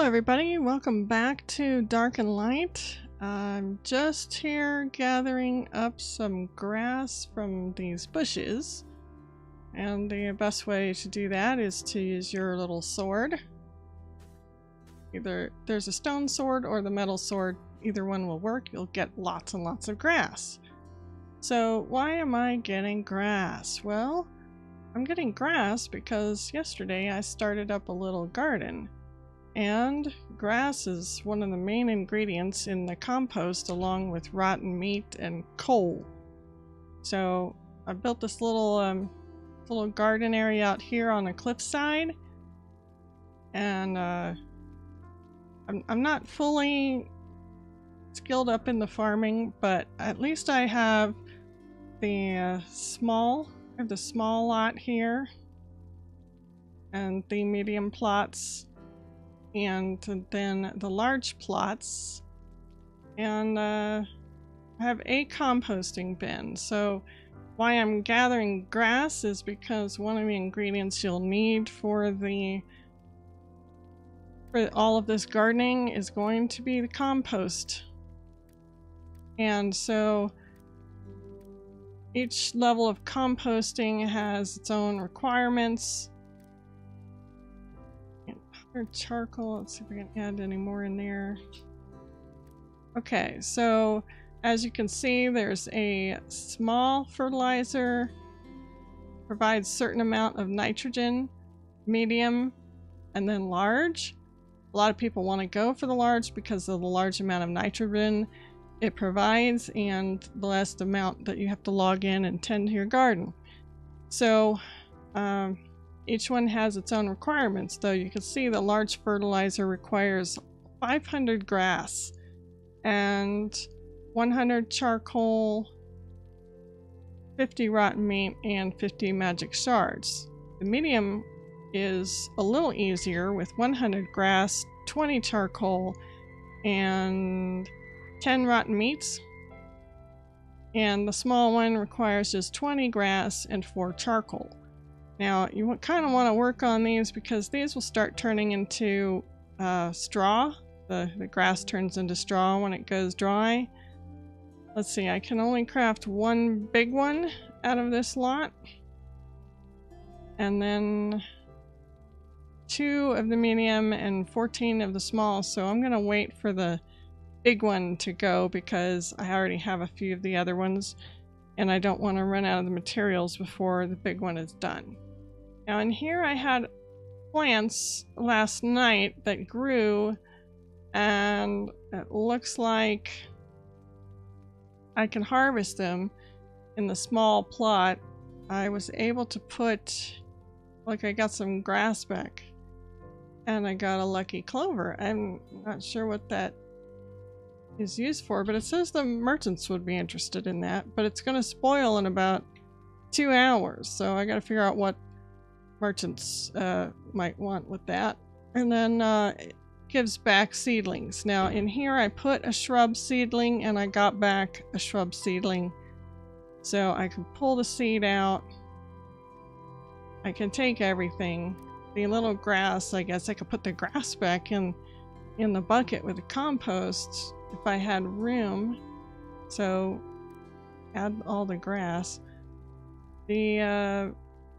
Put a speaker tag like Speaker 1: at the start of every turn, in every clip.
Speaker 1: Hello everybody, welcome back to Dark and Light. I'm just here gathering up some grass from these bushes, and the best way to do that is to use your little sword. Either there's a stone sword or the metal sword, either one will work. You'll get lots and lots of grass. So why am I getting grass? Well, I'm getting grass because yesterday I started up a little garden. And grass is one of the main ingredients in the compost, along with rotten meat and coal. So I built this little garden area out here on the cliffside, and I'm not fully skilled up in the farming, but at least I have the small lot here, and the medium plots, and then the large plots, and I have a composting bin. So why I'm gathering grass is because one of the ingredients you'll need for all of this gardening is going to be the compost. And so each level of composting has its own requirements. Charcoal, let's see if we can add any more in there. Okay, so as you can see, there's a small fertilizer, provides certain amount of nitrogen, medium, and then large. A lot of people want to go for the large because of the large amount of nitrogen it provides and the less amount that you have to log in and tend to your garden. So each one has its own requirements, though. You can see the large fertilizer requires 500 grass and 100 charcoal, 50 rotten meat, and 50 magic shards. The medium is a little easier with 100 grass, 20 charcoal, and 10 rotten meats. And the small one requires just 20 grass and 4 charcoal. Now, you kind of want to work on these because these will start turning into straw. The grass turns into straw when it goes dry. Let's see, I can only craft one big one out of this lot. And then 2 of the medium and 14 of the small. So I'm going to wait for the big one to go because I already have a few of the other ones. And I don't want to run out of the materials before the big one is done. Now in here I had plants last night that grew, and it looks like I can harvest them in the small plot. I was able to put, like, I got some grass back and I got a lucky clover. I'm not sure what that is used for, but it says the merchants would be interested in that, but it's going to spoil in about 2 hours, so I got to figure out what merchants might want with that. And then it gives back seedlings. Now in here I put a shrub seedling and I got back a shrub seedling, so I can pull the seed out. I can take everything. The little grass, I guess I could put the grass back in the bucket with the compost if I had room. So add all the grass.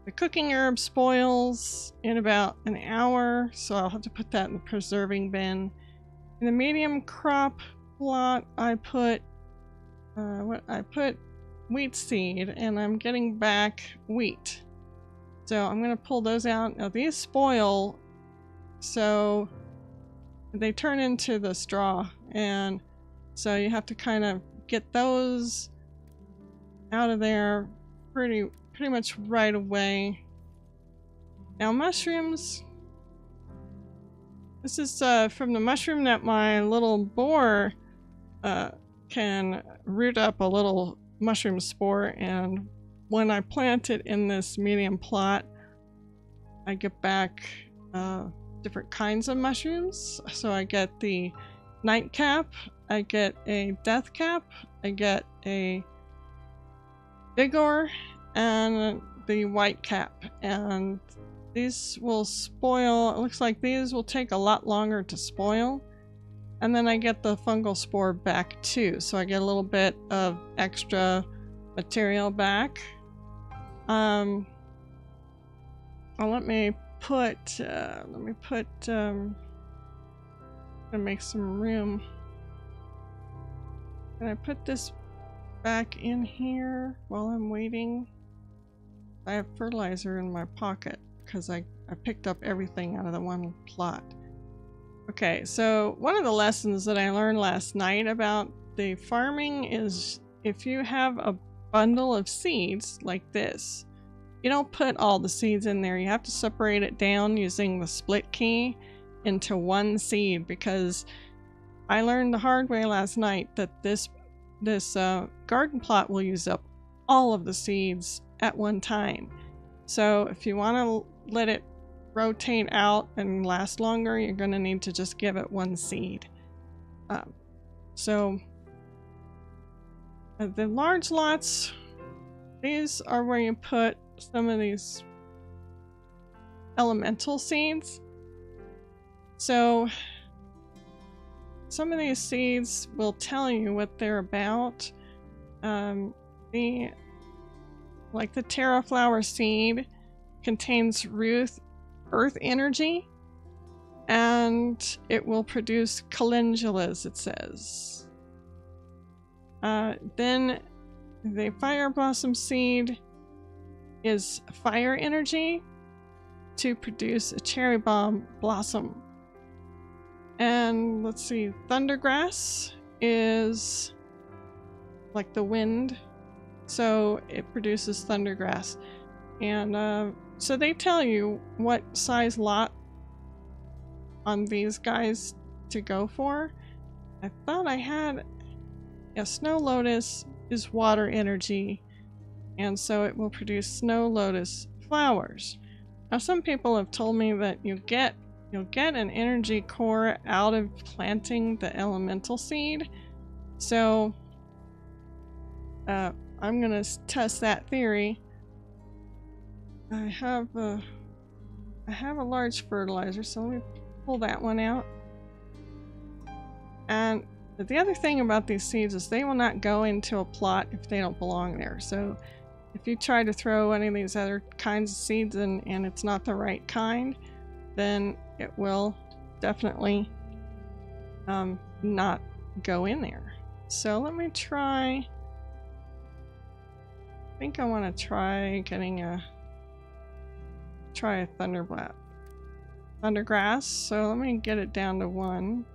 Speaker 1: The cooking herb spoils in about an hour, so I'll have to put that in the preserving bin. In the medium crop plot, I put wheat seed, and I'm getting back wheat. So I'm going to pull those out. Now these spoil, so they turn into the straw, and so you have to kind of get those out of there pretty much right away. Now mushrooms, this is from the mushroom that my little boar can root up a little mushroom spore, and when I plant it in this medium plot I get back different kinds of mushrooms. So I get the nightcap, I get a death cap, I get a vigor, and the white cap. And these will spoil. It looks like these will take a lot longer to spoil. And then I get the fungal spore back too. So I get a little bit of extra material back. Well, let me put, gonna make some room. Can I put this back in here while I'm waiting? I have fertilizer in my pocket because I picked up everything out of the one plot. Okay, so one of the lessons that I learned last night about the farming is if you have a bundle of seeds like this, you don't put all the seeds in there. You have to separate it down using the split key into one seed, because I learned the hard way last night that this garden plot will use up all of the seeds at one time. So if you want to let it rotate out and last longer, you're going to need to just give it one seed. The large lots, these are where you put some of these elemental seeds. So some of these seeds will tell you what they're about. Like the terraflower seed contains earth energy, and it will produce calendulas, it says. Then the fire blossom seed is fire energy to produce a cherry bomb blossom. And let's see, thundergrass is like the wind, so it produces thundergrass. And so they tell you what size lot on these guys to go for. I thought I had a snow lotus is water energy, and so it will produce snow lotus flowers. Now some people have told me that you'll get an energy core out of planting the elemental seed. So I'm gonna test that theory. I have a large fertilizer, so let me pull that one out. And the other thing about these seeds is they will not go into a plot if they don't belong there. So if you try to throw any of these other kinds of seeds and it's not the right kind, then it will definitely not go in there. So let me try. I think I want to try getting a thundergrass. So let me get it down to 1.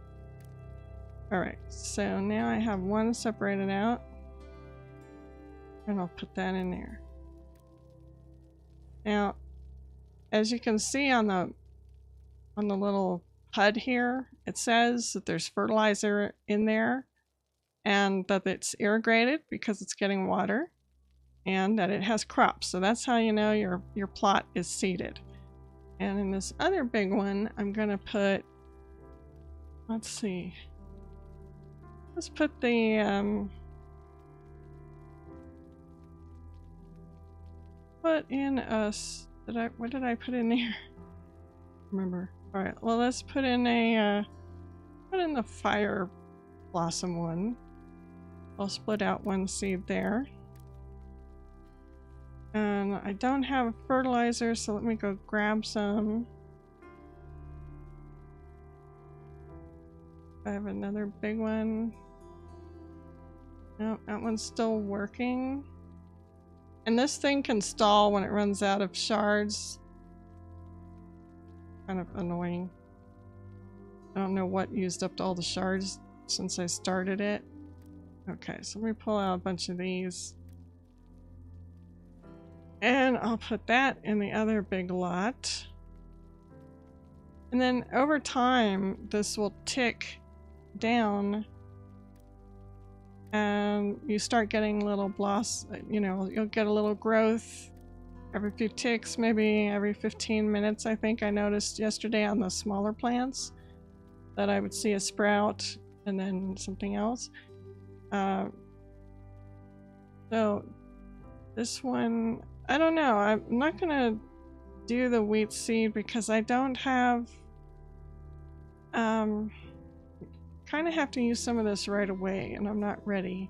Speaker 1: Alright, so now I have 1 separated out, and I'll put that in there. Now, as you can see on the little HUD here, it says that there's fertilizer in there and that it's irrigated because it's getting water, and that it has crops. So that's how you know your plot is seeded. And in this other big one, I'm gonna put, let's see, let's put the what did I put in there? Remember. All right, well, let's put in the fire blossom one. I'll split out 1 seed there. And I don't have a fertilizer, so let me go grab some. I have another big one. No, that one's still working. And this thing can stall when it runs out of shards. Kind of annoying. I don't know what used up all the shards since I started it. Okay, so let me pull out a bunch of these. And I'll put that in the other big lot. And then over time, this will tick down. And you start getting little you'll get a little growth every few ticks, maybe every 15 minutes, I think I noticed yesterday on the smaller plants that I would see a sprout and then something else. So this one, I don't know, I'm not gonna do the wheat seed because I don't have, kind of have to use some of this right away and I'm not ready.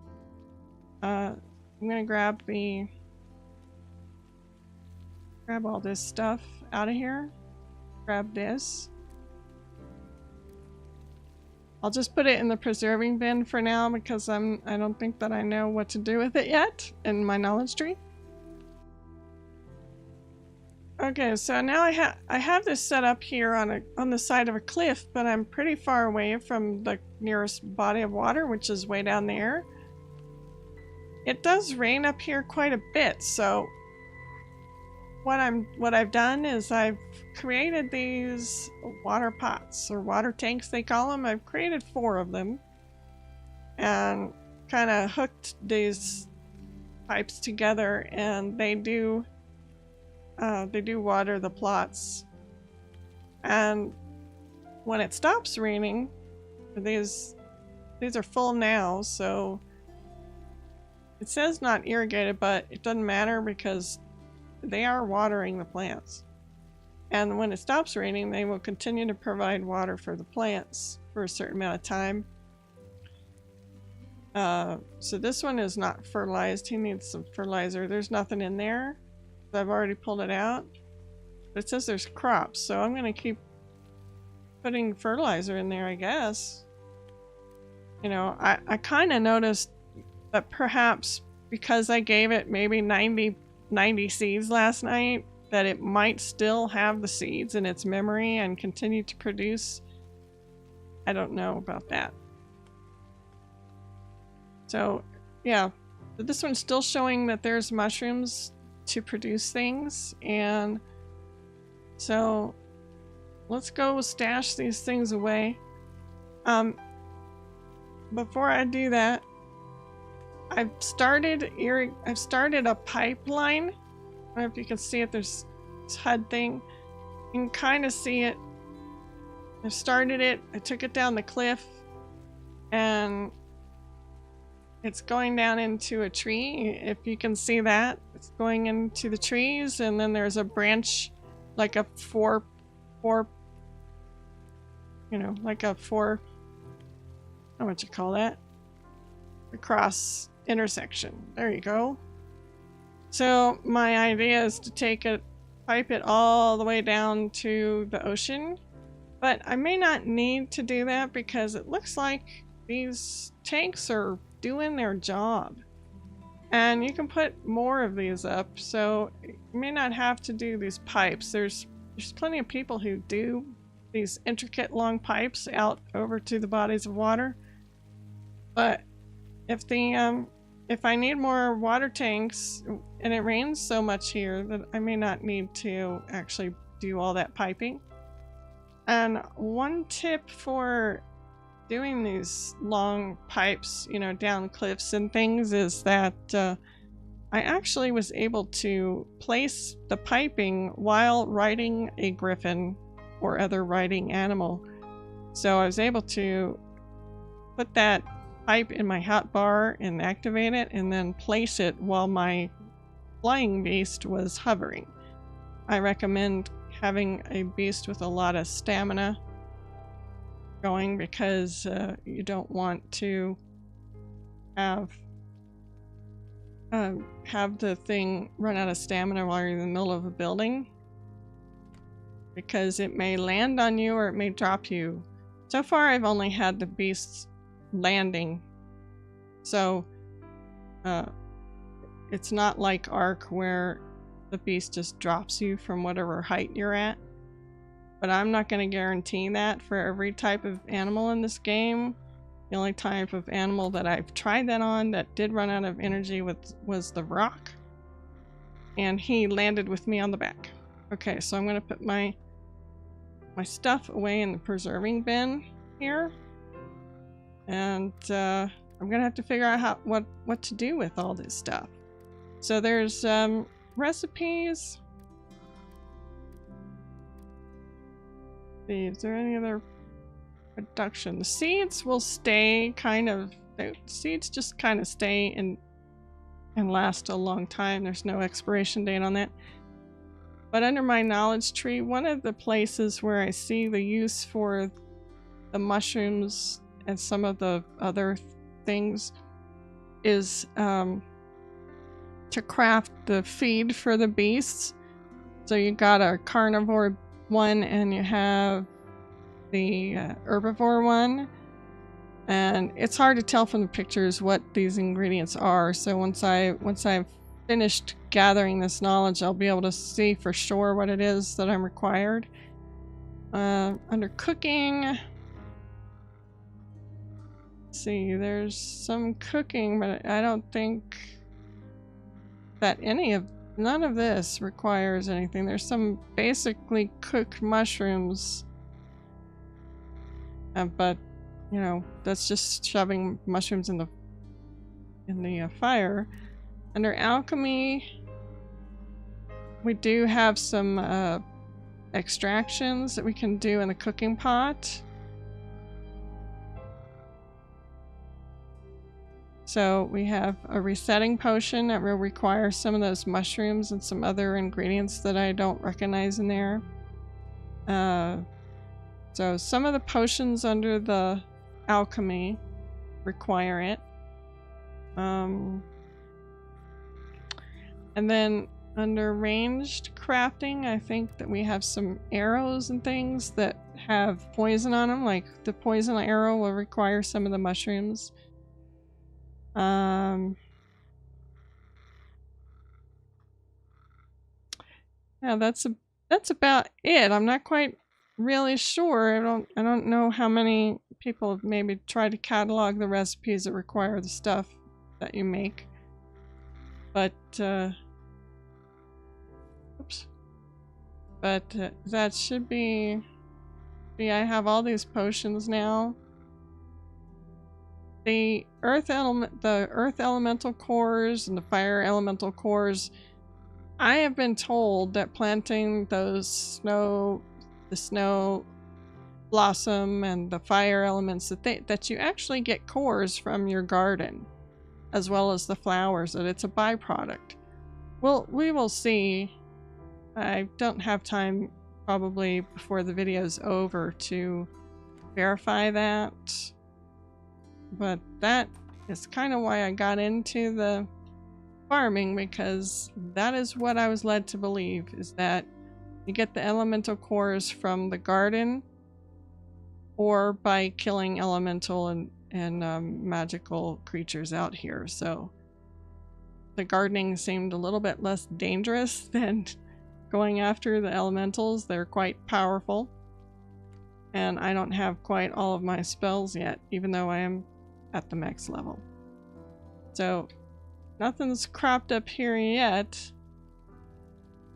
Speaker 1: I'm gonna grab all this stuff out of here. Grab this. I'll just put it in the preserving bin for now because I don't think that I know what to do with it yet in my knowledge tree. Okay, so now I have this set up here on the side of a cliff, but I'm pretty far away from the nearest body of water, which is way down there. It does rain up here quite a bit, so what I've done is I've created these water pots or water tanks they call them. I've created 4 of them and kind of hooked these pipes together, and they do water the plots. And when it stops raining, these are full now, so it says not irrigated, but it doesn't matter because they are watering the plants. And when it stops raining, they will continue to provide water for the plants for a certain amount of time. So this one is not fertilized. He needs some fertilizer. There's nothing in there. I've already pulled it out. But it says there's crops, so I'm going to keep putting fertilizer in there, I guess. You know, I kind of noticed that perhaps because I gave it maybe 90 seeds last night, that it might still have the seeds in its memory and continue to produce. I don't know about that. So yeah, but this one's still showing that there's mushrooms to produce things, and so let's go stash these things away. Before I do that, I've started a pipeline. I don't know if you can see it. There's this HUD thing. You can kind of see it. I started it. I took it down the cliff, and it's going down into a tree. If you can see that, it's going into the trees, and then there's a branch, like a four, you know, like a 4. I don't know what you call that. Across intersection. There you go. So my idea is to take it, pipe it all the way down to the ocean, but I may not need to do that because it looks like these tanks are doing their job, and you can put more of these up, so you may not have to do these pipes. There's plenty of people who do these intricate long pipes out over to the bodies of water, but if I need more water tanks, and it rains so much here that I may not need to actually do all that piping. And one tip for doing these long pipes, you know, down cliffs and things, is that I actually was able to place the piping while riding a griffin or other riding animal. So I was able to put that pipe in my hotbar and activate it, and then place it while my flying beast was hovering. I recommend having a beast with a lot of stamina going, because you don't want to have the thing run out of stamina while you're in the middle of a building, because it may land on you or it may drop you. So far I've only had the beasts landing, so it's not like Ark where the beast just drops you from whatever height you're at. But I'm not going to guarantee that for every type of animal in this game. The only type of animal that I've tried that on that did run out of energy was the rock, and he landed with me on the back. Okay, so I'm going to put my stuff away in the preserving bin here, and I'm gonna have to figure out what to do with all this stuff. So there's recipes. Is there any other production? The seeds will stay the seeds just kind of stay and last a long time. There's no expiration date on that. But under my knowledge tree, one of the places where I see the use for the mushrooms and some of the other things is to craft the feed for the beasts. So you got a carnivore one and you have the herbivore one. And it's hard to tell from the pictures what these ingredients are. So once I've finished gathering this knowledge, I'll be able to see for sure what it is that I'm required. Under cooking, let's see, there's some cooking, but I don't think that none of this requires anything. There's some basically cooked mushrooms, but you know, that's just shoving mushrooms in the fire. Under alchemy, we do have some extractions that we can do in the cooking pot. So we have a resetting potion that will require some of those mushrooms and some other ingredients that I don't recognize in there. So some of the potions under the alchemy require it. And then under ranged crafting, I think that we have some arrows and things that have poison on them, like the poison arrow will require some of the mushrooms. Yeah, that's about it. I'm not quite really sure. I don't know how many people have maybe tried to catalog the recipes that require the stuff that you make. But oops. But that should be. See, I have all these potions now. The earth elemental cores and the fire elemental cores, I have been told that planting the snow blossom and the fire elements, that you actually get cores from your garden, as well as the flowers, that it's a byproduct. Well, we will see. I don't have time probably before the video's over to verify that. But that is kind of why I got into the farming, because that is what I was led to believe, is that you get the elemental cores from the garden or by killing elemental and magical creatures out here. So the gardening seemed a little bit less dangerous than going after the elementals. They're quite powerful. And I don't have quite all of my spells yet, even though I am at the max level. So nothing's cropped up here yet,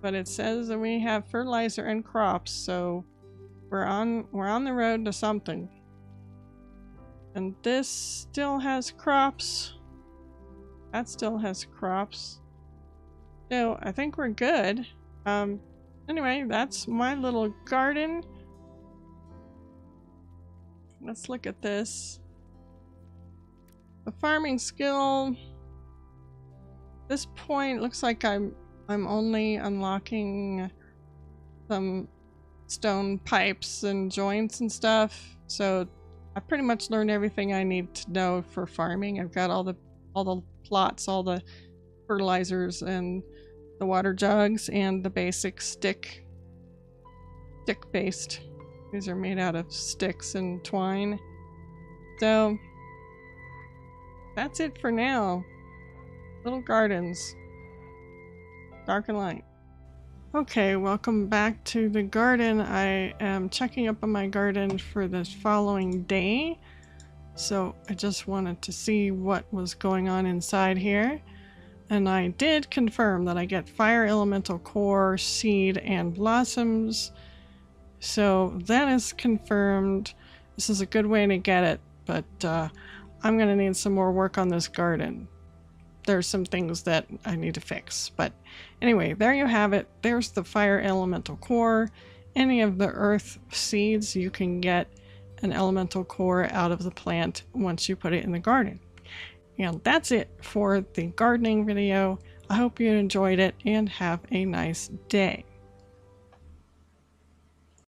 Speaker 1: but it says that we have fertilizer and crops, so we're on the road to something. And this still has crops. That still has crops. So I think we're good. Anyway, that's my little garden. Let's look at this. The farming skill. This point looks like I'm only unlocking some stone pipes and joints and stuff. So I pretty much learned everything I need to know for farming. I've got all the plots, all the fertilizers and the water jugs and the basic stick based. These are made out of sticks and twine. So that's it for now. Little gardens. Dark and light. Okay, welcome back to the garden. I am checking up on my garden for the following day. So I just wanted to see what was going on inside here. And I did confirm that I get fire elemental core, seed, and blossoms. So that is confirmed. This is a good way to get it, but I'm going to need some more work on this garden. There's some things that I need to fix. But anyway, there you have it. There's the fire elemental core. Any of the earth seeds, you can get an elemental core out of the plant once you put it in the garden. And that's it for the gardening video. I hope you enjoyed it and have a nice day.